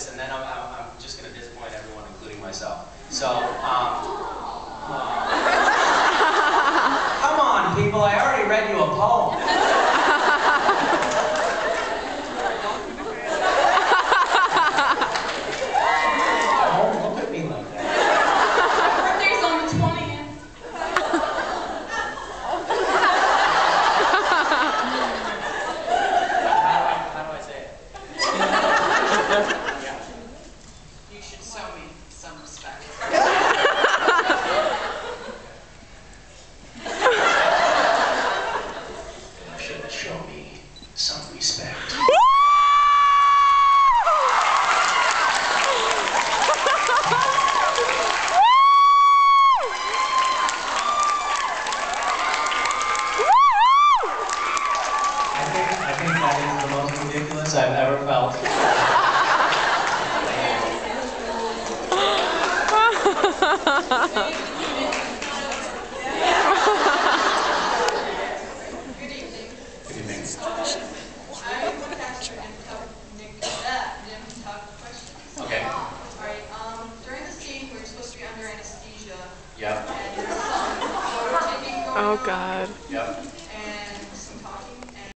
this, and then I'm just going to disappoint everyone, including myself. So, come on, people, I already read you a poem. Don't look at me like that. My birthday's on the 20th. How do I say it? You should show me some respect. You should show me some respect. I think that is the most ridiculous I've ever felt. Good evening. Good evening. I would ask you them tough questions. Okay. Alright, during the scene where you're supposed to be under anesthesia, Yep. and there's some rotating going Oh on, God. Yep.